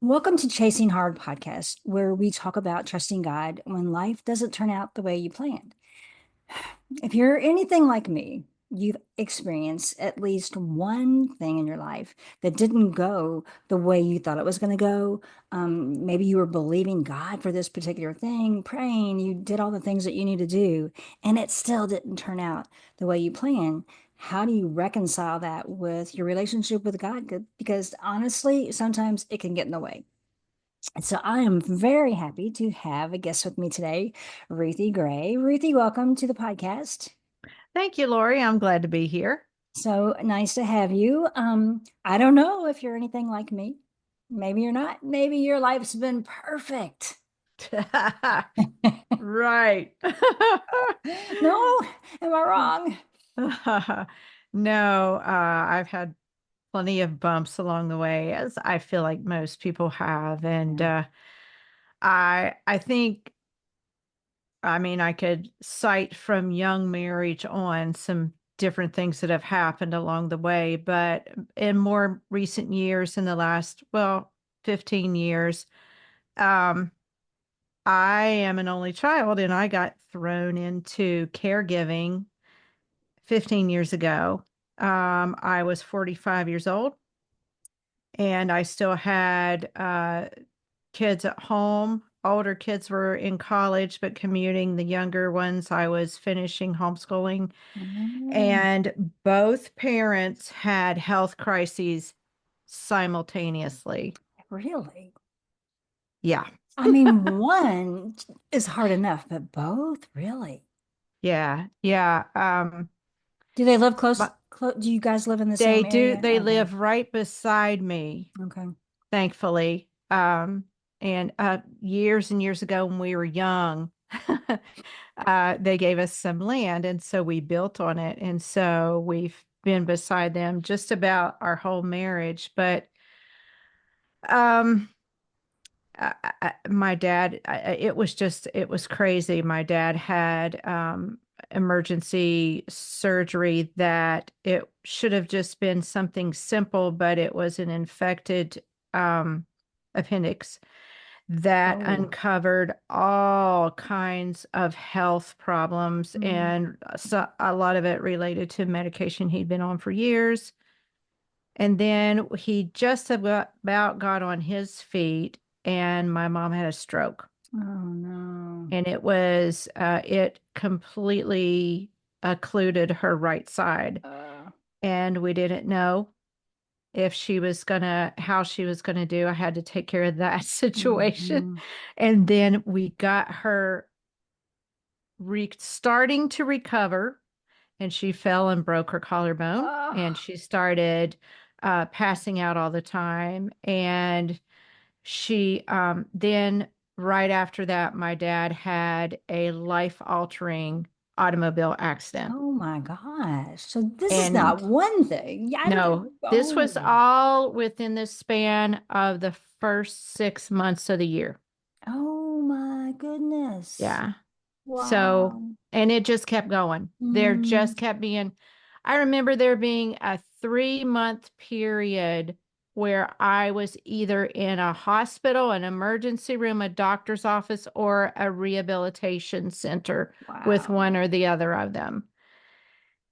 Welcome to Chasing Hard podcast, where we talk about trusting God when life doesn't turn out the way you planned. If you're anything like me, you've experienced at least one thing in your life that didn't go the way you thought it was going to go. Maybe you were believing God for this particular thing, praying, you did all the things that you need to do, and it still didn't turn out the way you planned. How do you reconcile that with your relationship with God? Because honestly, sometimes it can get in the way. So I am very happy to have a guest with me today, Ruthie Gray. Ruthie, welcome to the podcast. Thank you, Lori. I'm glad to be here. So nice to have you. I don't know if you're anything like me. Maybe you're not. Maybe your life's been perfect. Right. No, am I wrong? No, I've had plenty of bumps along the way, as I feel like most people have. And Yeah. I think, I mean, I could cite from young marriage on some different things that have happened along the way, but in more recent years, in the last, 15 years, um, I am an only child and I got thrown into caregiving 15 years ago. I was 45 years old and I still had kids at home. Older kids were in college, but commuting. The younger ones, I was finishing homeschooling. Oh, And both parents had health crises simultaneously. really? Yeah. I mean, one is hard enough, but both, really? Yeah. Yeah. Do they live close? But Do you guys live in the they same do, area? they Okay. live right beside me, Okay. thankfully. And years and years ago when we were young, they gave us some land, and so we built on it. And so we've been beside them just about our whole marriage. But um, my dad, it was crazy. My dad had emergency surgery that it should have just been something simple, but it was an infected um, appendix that Oh. uncovered all kinds of health problems, Mm. and so a lot of it related to medication he'd been on for years. And then he just about got on his feet, and my mom had a stroke. Oh no. And it completely occluded her right side. Uh, And we didn't know if how she was gonna do. I had to take care of that situation. mhm. And then we got her starting to recover, and she fell and broke her collarbone, and Oh, she started passing out all the time. And she then right after that, my dad had a life-altering automobile accident. oh my gosh. So this is not And one thing. Yeah, I didn't. no, this was Oh, all within the span of the first 6 months of the year. oh my goodness. Yeah. So, Wow. and it just kept going. There Mm. just kept being, I remember there being a 3 month period where I was either in a hospital, an emergency room, a doctor's office, or a rehabilitation center with Wow. one or the other of them.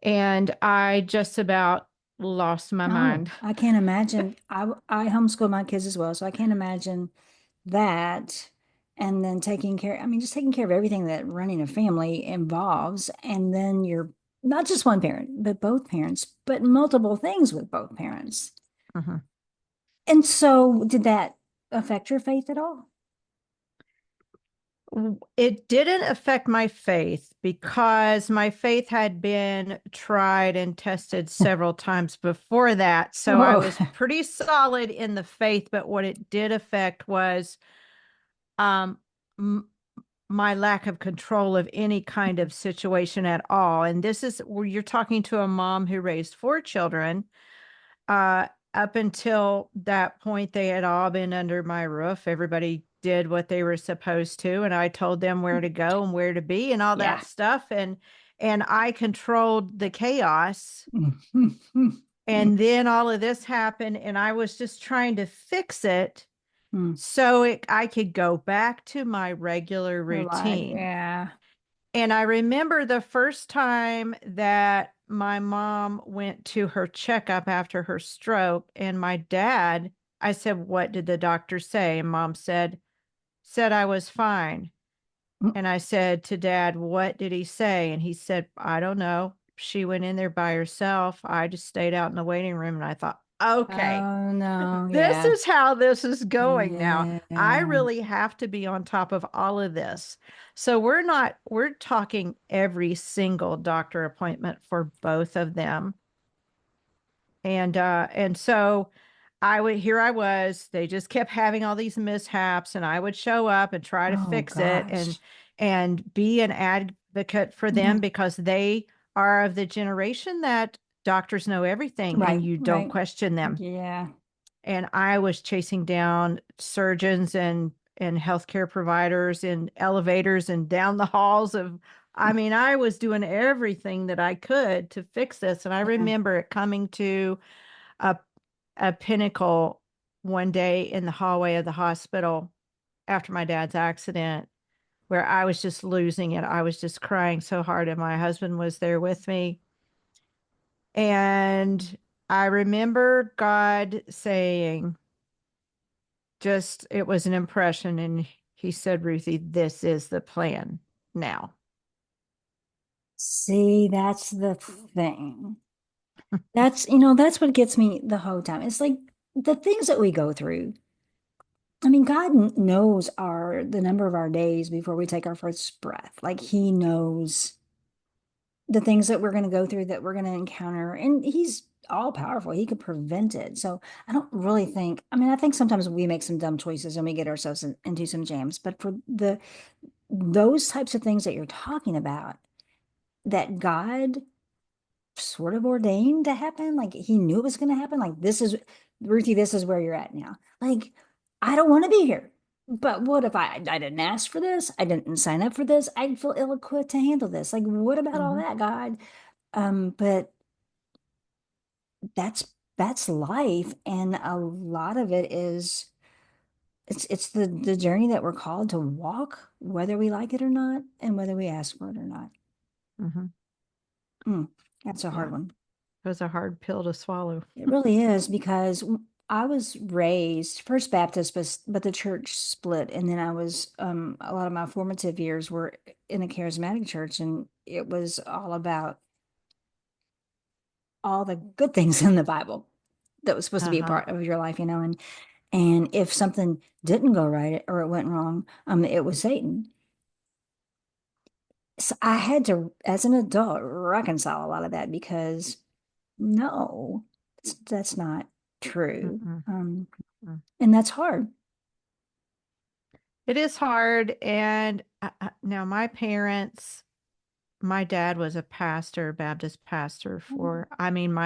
And I just about lost my Oh, mind. I can't imagine. I homeschool my kids as well, so I can't imagine that. And then taking care, I mean, just taking care of everything that running a family involves. And then you're not just one parent, but both parents, but multiple things with both parents. Mhm. And so, did that affect your faith at all? It didn't affect my faith because my faith had been tried and tested several times before that. So I Oh, was pretty solid in the faith. But what it did affect was um, m- my lack of control of any kind of situation at all. And this is where you're talking to a mom who raised four children. Uh, Up until that point, they had all been under my roof. Everybody did what they were supposed to, and I told them where to go and where to be and all that yeah. stuff. And I controlled the chaos. And then all of this happened, and I was just trying to fix it. Mm. so I could go back to my regular Her life. routine. Yeah. And I remember the first time that my mom went to her checkup after her stroke, and my dad, I said, "What did the doctor say?" And mom said I was fine. Mm. And I said to dad, "What did he say?" And he said, "I don't know. She went in there by herself. I just stayed out in the waiting room." And I thought, okay, Oh no. this Yeah. is how this is going now. I Yeah. really have to be on top of all of this. So we're talking every single doctor appointment for both of them. And so I was, they just kept having all these mishaps, and I would show up and try to Oh fix it gosh. and be an advocate for them, Mhm. because they are of the generation that doctors know everything and Right. you don't Right. question them. Yeah. And I was chasing down surgeons and healthcare providers in elevators and down the halls of, I mean, I was doing everything that I could to fix this. And I Yeah. remember it coming to a a pinnacle one day in the hallway of the hospital after my dad's accident, where I was just losing it. I was just crying so hard, and my husband was there with me. And I remember God saying, just, it was an impression. And he said, "Ruthie, this is the plan now." See, that's the thing. That's what gets me the whole time. It's like the things that we go through. I mean, God knows the number of our days before we take our first breath. Like he knows the things that we're going to go through, that we're going to encounter, and he's all powerful. He could prevent it. So I don't really think, I mean, I think sometimes we make some dumb choices and we get ourselves into some jams, but for those types of things that you're talking about, that God sort of ordained to happen. Like he knew it was going to happen. Like this is, Ruthie, this is where you're at now. Like I don't want to be here. But what if I didn't ask for this? I didn't sign up for this. I feel ill-equipped to handle this. Like what about all Mm-hmm, that, God? But that's that's life, and a lot of it is it's the journey that we're called to walk, whether we like it or not, and whether we ask for it or not. mm-hmm. Mm, that's a hard Yeah, one. it was a hard pill to swallow. It really is because I was raised First Baptist, but the church split, and then I was a lot of my formative years were in a charismatic church, and it was all about all the good things in the Bible that was supposed to be a Uh-huh. part of your life, and if something didn't go right or it went wrong, it was Satan. So I had to, as an adult, reconcile a lot of that because no, that's not true. Mm-mm, mm. And that's hard. It is hard. And now my dad was a pastor, Baptist pastor for, I mean,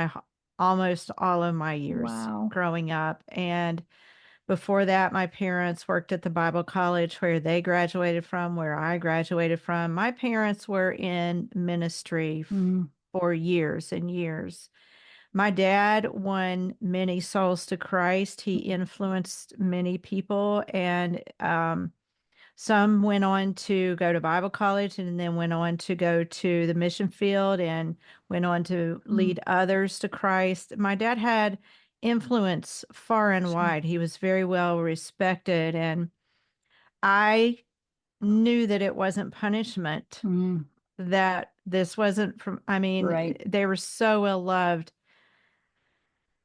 almost all of my years Wow. growing up. And before that, my parents worked at the Bible college where they graduated from, where I graduated from. My parents were in ministry Mm, for years and years. My dad won many souls to Christ. He influenced many people, and some went on to go to Bible college and then went on to go to the mission field and went on to mm, lead others to Christ. My dad had influence far and sure. wide. He was very well respected, and I knew that it wasn't punishment, Mm, that this wasn't from, I mean, right. they were so well loved.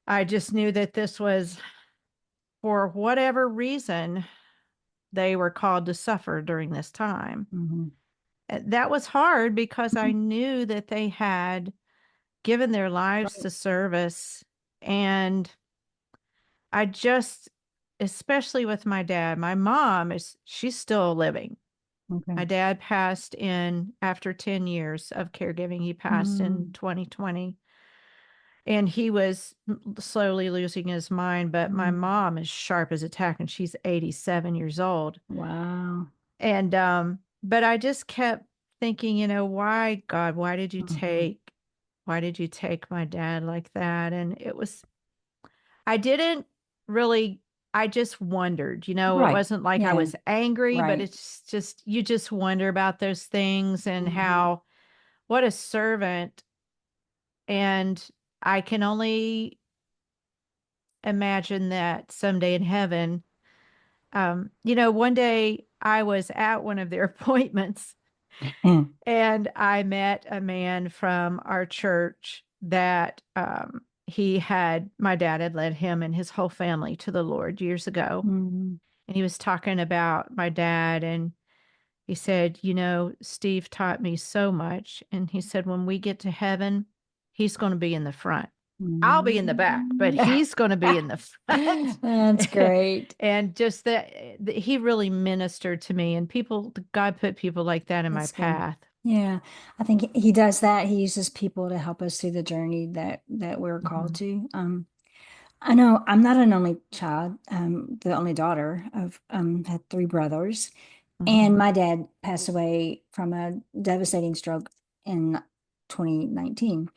I just knew that this was, for whatever reason, they were called to suffer during this time. Hmm. That was hard because I knew that they had given their lives Right. to service. And I just, especially with my dad, my mom she's still living. Okay. My dad passed in after 10 years of caregiving. He passed in Mm, 2020, and he was slowly losing his mind. But my mm, mom is sharp as a tack, and she's 87 years old. wow. And but I just kept thinking, why, God, Hmm. why did you take my dad like that? And I didn't really. I just wondered, it Right. wasn't like I Yeah. was angry, but Right. it's just, you just wonder about those things and Hmm. how, what a servant. And I can only imagine that someday in heaven, one day I was at one of their appointments and I met a man from our church that my dad had led him and his whole family to the Lord years ago. Hmm. And he was talking about my dad. And he said, Steve taught me so much. And he said, when we get to heaven, he's going to be in the front. I'll be in the back, but he's going to be in the front. That's great. And just that he really ministered to me, and God put people like that in my That's good. path. Yeah, I think he does that. He uses people to help us through the journey that we're called Hmm. to. I know I'm not an only child. The only daughter of had three brothers, and Hmm. my dad passed away from a devastating stroke in 2019.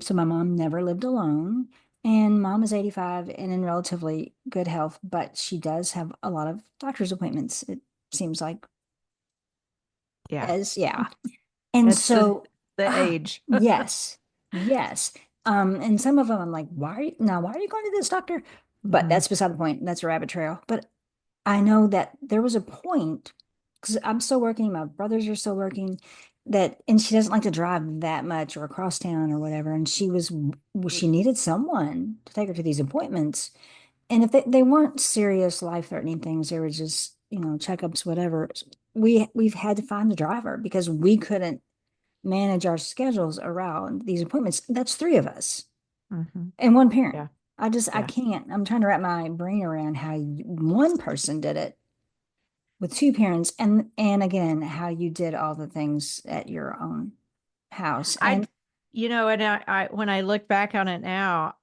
So my mom never lived alone, and mom is 85 and in relatively good health, but she does have a lot of doctor's appointments. It seems like Yeah, as yeah. And it's the so, the age. yes, yes. And some of them I'm like, why are you going to this doctor? But Hmm. that's beside the point. That's a rabbit trail. But I know that there was a point because I'm still working, my brothers are still working, and she doesn't like to drive that much or across town or whatever. And she needed someone to take her to these appointments. And if they weren't serious life-threatening things, they were just, checkups, whatever. We've had to find a driver because we couldn't manage our schedules around these appointments. That's three of us Hmm. and one parent. Yeah, I yeah. can't. I'm trying to wrap my brain around how one person did it with two parents, and again, how you did all the things at your own house. I, And and when I look back on it now,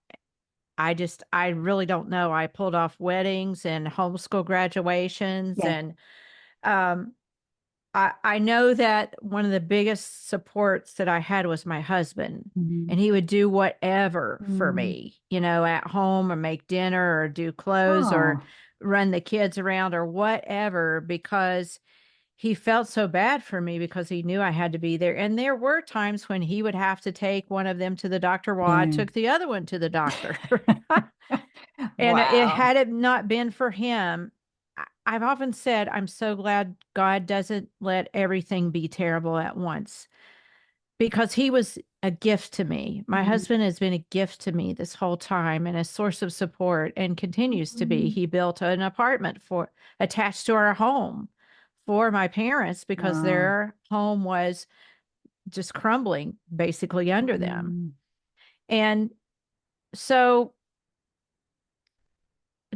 I really don't know. I pulled off weddings and homeschool graduations, yeah. and um, I know that one of the biggest supports that I had was my husband, Mhm. and he would do whatever for Mhm. me, at home, or make dinner or do clothes or Oh, run the kids around or whatever, because he felt so bad for me because he knew I had to be there. And there were times when he would have to take one of them to the doctor while I yeah. took the other one to the doctor. And it Wow. had it not been for him, I've often said, I'm so glad God doesn't let everything be terrible at once, because he was a gift to me. My Mhm. husband has been a gift to me this whole time and a source of support, and continues to be. Mhm. He built an apartment for attached to our home for my parents because Wow. their home was just crumbling basically under them. Mhm. And so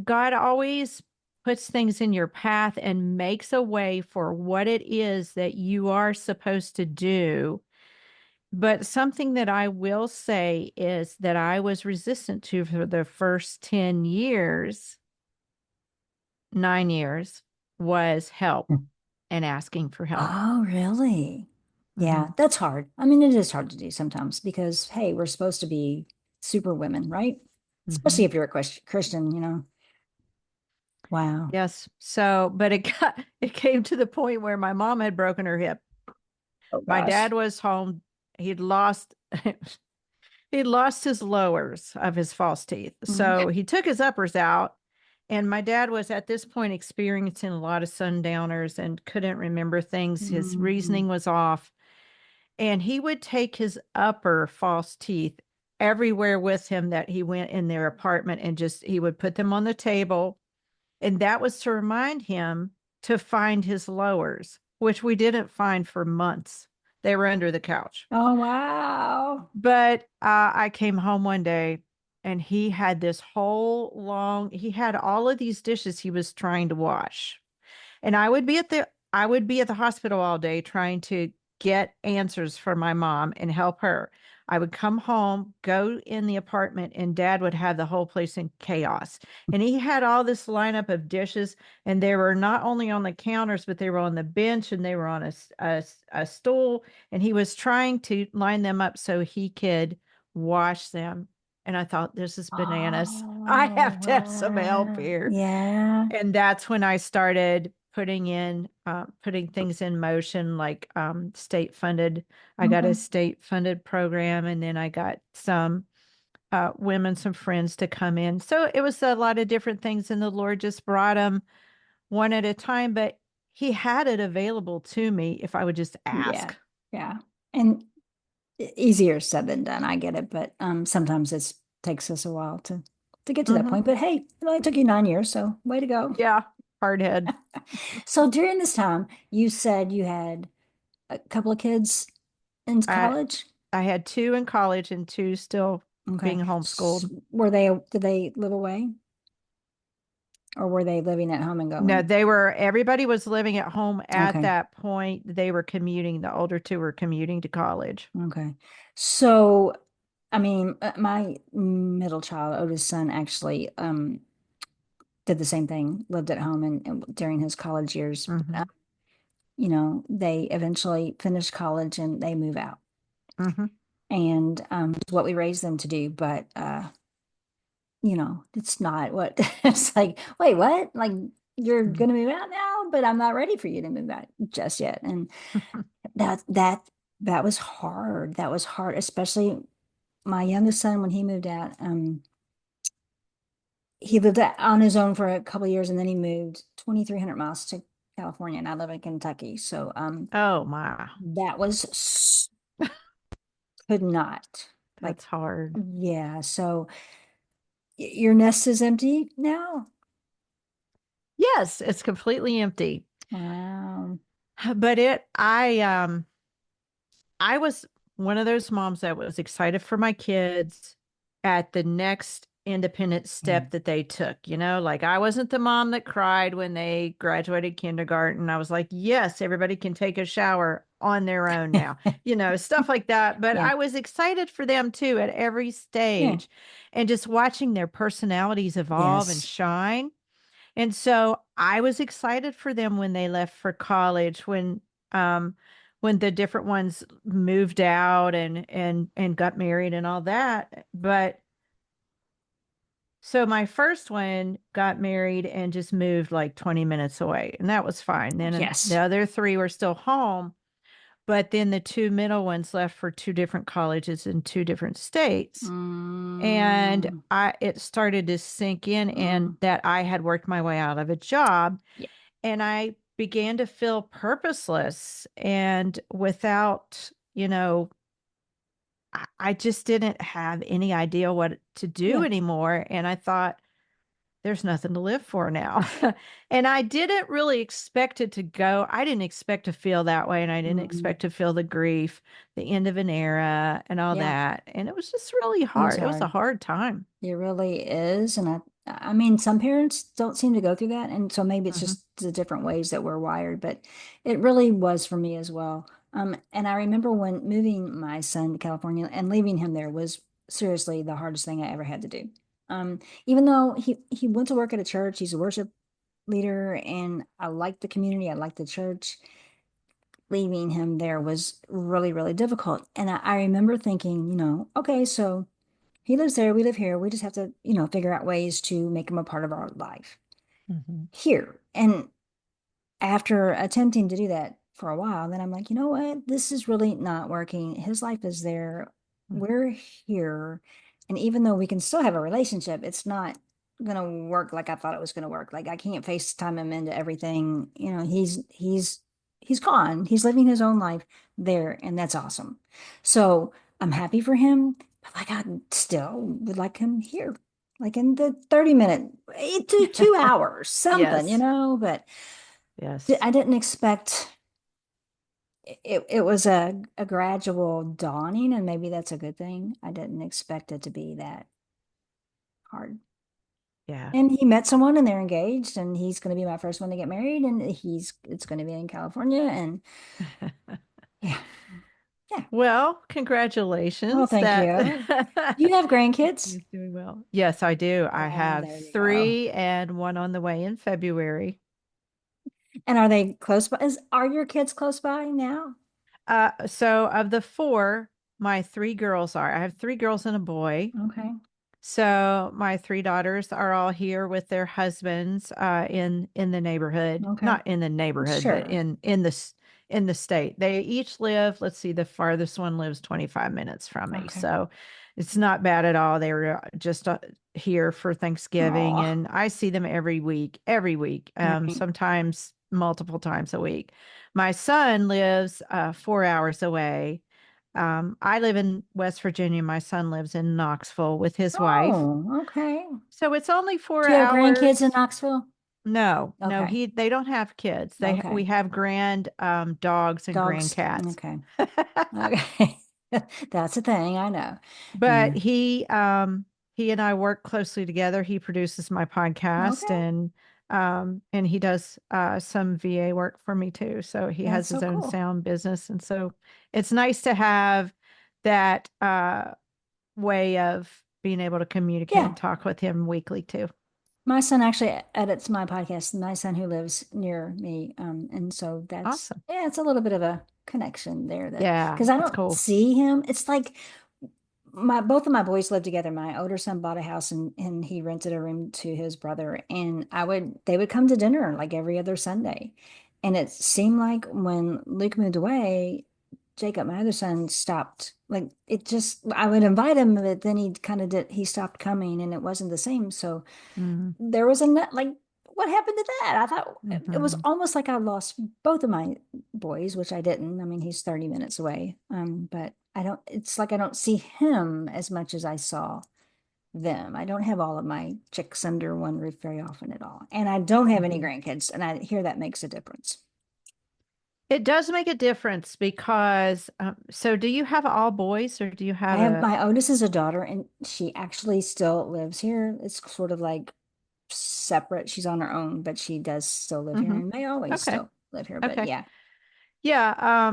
God always puts things in your path and makes a way for what it is that you are supposed to do. But something that I will say is that I was resistant to for the first 10 years, 9 years, was help and asking for help. Oh, really? Yeah, Hmm. that's hard. I mean, it is hard to do sometimes because, hey, we're supposed to be super women, right? Especially Hmm. if you're a Christian. Wow. Yes. But it came to the point where my mom had broken her hip. Oh, My gosh. dad was home. He'd lost He lost his lowers of his false teeth. Mhm. So he took his uppers out. And my dad was at this point experiencing a lot of sundowners and couldn't remember things. His Mhm. reasoning was off. And he would take his upper false teeth everywhere with him that he went in their apartment, and just he would put them on the table. And that was to remind him to find his lowers, which we didn't find for months. They were under the couch. Oh, wow. But I came home one day, and he had all of these dishes he was trying to wash. And I would be at the hospital all day trying to get answers for my mom and help her. I would come home, go in the apartment, and dad would have the whole place in chaos. And he had all this lineup of dishes, and they were not only on the counters, but they were on the bench, and they were on a stool. And he was trying to line them up so he could wash them And I thought, this is bananas. I Oh, have to have some help here. yeah. And that's when I started putting things in motion, like state funded. I got a Okay. state funded program, and then I got some friends to come in. So it was a lot of different things, and the Lord just brought them one at a time. But He had it available to me if I would just Yeah. ask. Yeah. And easier said than done. I get it, but sometimes it takes us a while to get to that Hmm. point. But hey, it only took you 9 years, so way to go. Yeah, hard head. So during this time, you said you had a couple of kids in I college. I had two in college and two still Okay. being homeschooled. Were they, did they live away or were they living at home and No, going? everybody was living at home at Okay. that point. They were commuting. The older two were commuting to college. Okay. So, I mean, my middle child, oldest son, actually did the same thing, lived at home and during his college years. Hmm. They eventually finish college and they move out. Hmm. And it's what we raised them to do. But, it's not what it's like, wait, what? Like, you're going to move out now, but I'm not ready for you to move out just yet. And that, that, that was hard. That was hard, especially my youngest son when he moved out. He lived on his own for a couple of years and then he moved 2,300 miles to California and I live in Kentucky. So Oh my, that was could not like that's hard. yeah. So your nest is empty now? Yes, it's completely empty. Wow. But I was one of those moms that was excited for my kids at the next independent step Mm. that they took. Like I wasn't the mom that cried when they graduated kindergarten. I was like, yes, everybody can take a shower on their own now, stuff like that. But Yeah. I was excited for them too at every Yeah. stage and just watching their personalities evolve and Yes. shine. And so I was excited for them when they left for college, when the different ones moved out and got married and all that. But so my first one got married and just moved like 20 minutes away, and that was fine. Then the Yes. other three were still home, but then the two middle ones left for two different colleges in two different states. And Mm, it started to sink in and mm, that I had worked my way out of a job, yeah. and I began to feel purposeless and without, I just didn't have any idea what to do Yeah. anymore. And I thought, there's nothing to live for now. And I didn't really expect it to go. I didn't expect to feel that way. And I didn't Mm, expect to feel the grief, the end of an era, and all yeah. that. And it was just really It's hard. It was a hard. hard time. It really is. And I mean, some parents don't seem to go through that. And so maybe it's Hmm. just the different ways that we're wired, but it really was for me as well. And I remember when moving my son to California and leaving him there was seriously the hardest thing I ever had to do. Even though he went to work at a church, he's a worship leader, and I liked the community, I liked the church. Leaving him there was really, really difficult. And I remember thinking, okay, so he lives there, we live here. We just have to, figure out ways to make him a part of our life Hmm. here. And after attempting to do that for a while, then I'm like, you know what? This is really not working. His life is there. We're here. And even though we can still have a relationship, it's not gonna work like I thought it was gonna work. Like I can't FaceTime him into everything. He's gone. He's living his own life there, and that's awesome. So I'm happy for him, but like I still would like him here. Like in the 30-minute, 2 hours, something, Yes. but Yes. I didn't expect it was a gradual dawning, and maybe that's a good thing. I didn't expect it to be that hard. Yeah. And he met someone and they're engaged, and he's going to be my first one to get married, and it's going to be in California, and yeah, yeah. Well, Well, congratulations thank that you. Do you have grandkids? he's doing well. Yes, I do. I Oh, have there you go. three and one on the way in February. And are they close by? Are your kids close by now? So of the four, my three girls are. I have three girls and a boy. Okay. So my three daughters are all here with their husbands in the neighborhood, Okay. not in the neighborhood, but Sure. in the state. They each live, let's see, the farthest one lives 25 minutes from me. Okay. So it's not bad at all. They were just here for Thanksgiving, Oh, and I see them every week, right. sometimes multiple times a week. My son lives 4 hours away. I live in West Virginia. My son lives in Knoxville with his wife. Oh, okay. So it's only four Do you have grandkids in hours. Knoxville? No, no, Okay. they don't have kids. We Okay. have grand dogs and grand Dogs. cats. Okay. Okay. That's a thing. I know. But Yeah. he and I work closely together. He produces my podcast, Okay. and he does some VA work for me too. So he That's has so his own cool. sound business, and so it's nice to have that way of being able to communicate Yeah. and talk with him weekly too. My son actually edits my podcast, my son who lives near me. And so that's, Awesome. yeah, it's a little bit of a connection there that, Yeah, because I that's don't cool. see him. It's like both of my boys live together. My older son bought a house and he rented a room to his brother. And they would come to dinner like every other Sunday. And it seemed like when Luke moved away, Jacob, my other son, stopped. Like it just, I would invite him, but then he stopped coming and it wasn't the same. So, Mm, there was a like what happened to that? I thought it was mhm. almost like I lost both of my boys, which I didn't. I mean, he's 30 minutes away. But I don't, it's like I don't see him as much as I saw them. I don't have all of my chicks under one roof very often at all. And I don't have any Mhm. grandkids, and I hear that makes a difference. It does make a difference because, so do you have all boys or do you I have have a, my oldest is a daughter, and she actually still lives here. It's sort of like separate. She's on her own, but she does still live here hmm and may always okay, still live here. But okay. yeah. Yeah.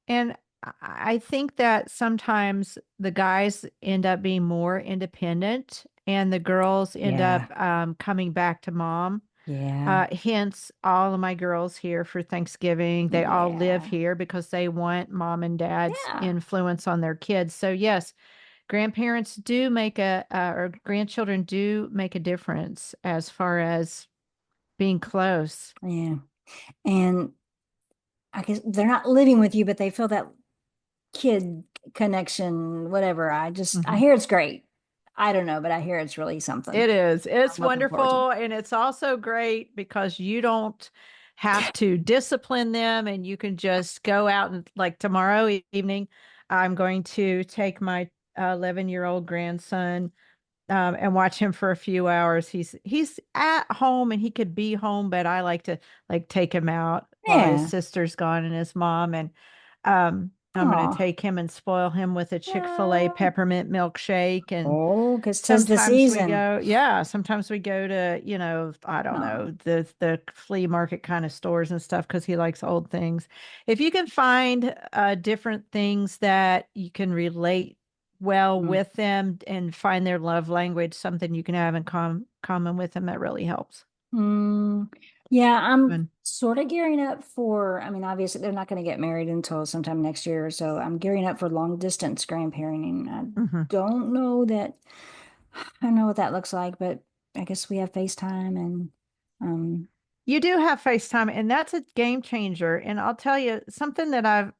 And I think that sometimes the guys end up being more independent and the girls end Yeah. up coming back to mom. Yeah. Hence, all of my girls here for Thanksgiving, they all live Yeah. here because they want mom and dad's Yeah. influence on their kids. So, yes, grandparents do make or grandchildren do make a difference as far as being close. Yeah. And I guess they're not living with you, but they feel that kid connection, whatever. I Mhm. hear it's great. I don't know, but I hear it's really something. It is. I'm It's looking forward to. wonderful. And it's also great because you don't have to discipline them and you can just go out and like tomorrow evening, I'm going to take my 11-year-old grandson and watch him for a few hours. He's at home and he could be home, but I like to like take him out while his Yeah. sister's gone and his mom. And I'm going to Oh. take him and spoil him with a Chick-fil-A peppermint milkshake. And Oh, because 'tis the sometimes we season. go, yeah, sometimes we go to, I don't Oh. know, the flea market kind of stores and stuff because he likes old things. If you can find different things that you can relate well Mm. with them and find their love language, something you can have in common with them, that really helps. Mm, yeah, I'm And, sort of gearing up for, I mean, obviously they're not going to get married until sometime next year. So I'm gearing up for long distance grandparenting. I mhm. don't know that, I don't know what that looks like, but I guess we have FaceTime and, um, You do have FaceTime, and that's a game changer. And I'll tell you something that I've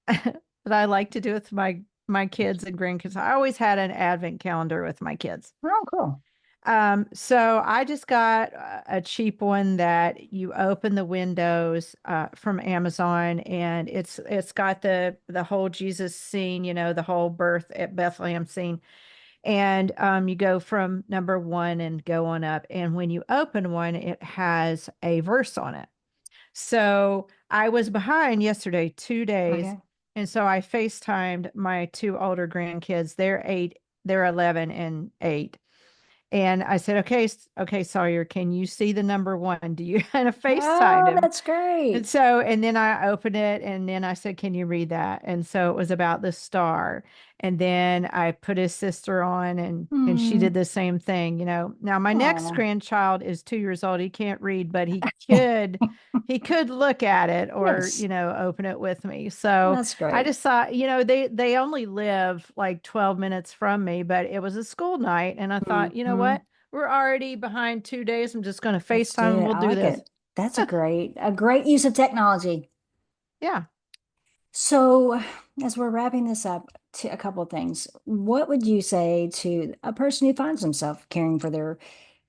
that I like to do with my kids and grandkids. I always had an advent calendar with my kids. oh, cool. So I just got a cheap one that you open the windows from Amazon, and it's got the whole Jesus scene, the whole birth at Bethlehem scene, and you go from number one and go on up. And when you open one, it has a verse on it. So I was behind yesterday, 2 days. Okay. And so I FaceTimed my two older grandkids. They're 11 and 8. And I said, okay, Sawyer, can you see the number one? Do you kind of FaceTimed Oh, him? that's And great. so, and then I opened it and then I said, can you read that? And so it was about the star. And then I put his sister on, and she Mm. did the same thing, you know. Now my next Oh, grandchild is 2 years old. He can't read, but he could look at it or, yes, open it with me. So that's I great. just thought, they only live like 12 minutes from me, but it was a school night. And I thought, you know Hmm. what? We're already behind 2 days. I'm just going to Let's FaceTime do and it. we'll I do like this. it. That's a great use of technology. Yeah. So, as we're wrapping this up, to a couple of things, what would you say to a person who finds himself caring for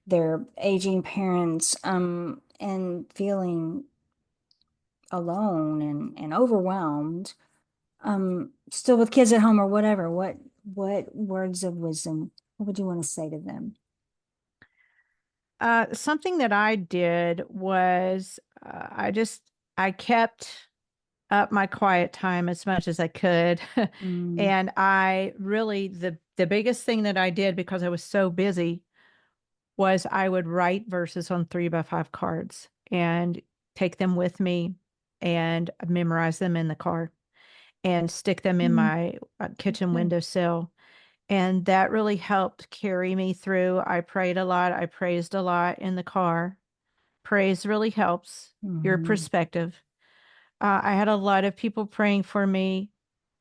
their aging parents, and feeling alone and overwhelmed, still with kids at home or whatever? What words of wisdom, what would you want to say to them? Something that I did was I kept up my quiet time as much as I could. Mm, And I really, the biggest thing that I did because I was so busy was I would write verses on 3x5 cards and take them with me and memorize them in the car and stick them in mm, my kitchen good. windowsill. And that really helped carry me through. I prayed a lot. I praised a lot in the car. Praise really helps your Mhm. perspective. I had a lot of people praying for me.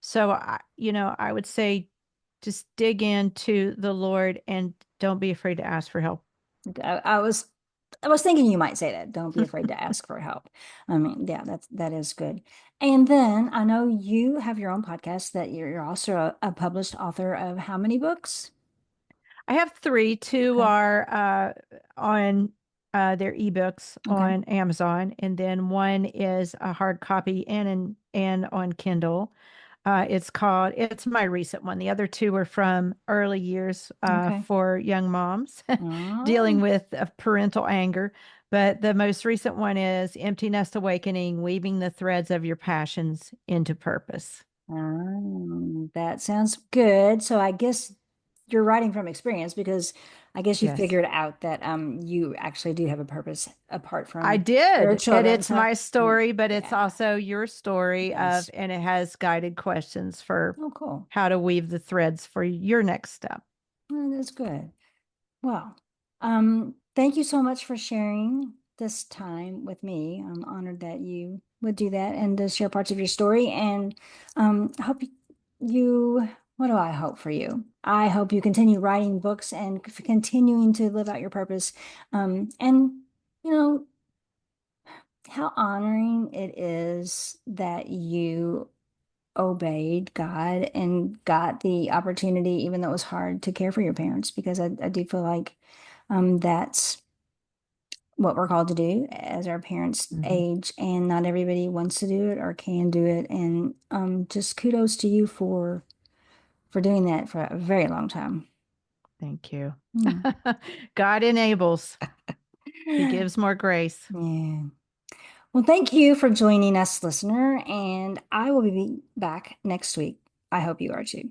So, I would say just dig into the Lord and don't be afraid to ask for help. I was thinking you might say that. Don't be afraid to ask for help. I mean, yeah, that is good. And then I know you have your own podcast that you're also a published author of how many books? I have three. Two Okay. are on their ebooks Okay. on Amazon, and then one is a hard copy and on Kindle. It's my recent one. The other two are from early years Okay. for young moms dealing Oh, with parental anger. But the most recent one is Empty Nest Awakening, Weaving the Threads of Your Passions into Purpose. that sounds good. So I guess you're writing from experience because I guess you Yes. figured out that you actually do have a purpose apart I from your did. And children. it's So my story, but it's yeah, also your story yes. and it has guided questions for Oh, cool. how to weave the threads for your next step. Oh, that's good. Well, thank you so much for sharing this time with me. I'm honored that you would do that and to share parts of your story. And I hope what do I hope for you? I hope you continue writing books and continuing to live out your purpose. And you know, how honoring it is that you obeyed God and got the opportunity, even though it was hard, to care for your parents, because I do feel like that's what we're called to do as our parents Mhm. age, and not everybody wants to do it or can do it. And just kudos to you for doing that for a very long time. Thank you. Yeah. God enables, He gives more grace. Yeah. Well, thank you for joining us, listener, and I will be back next week. I hope you are too.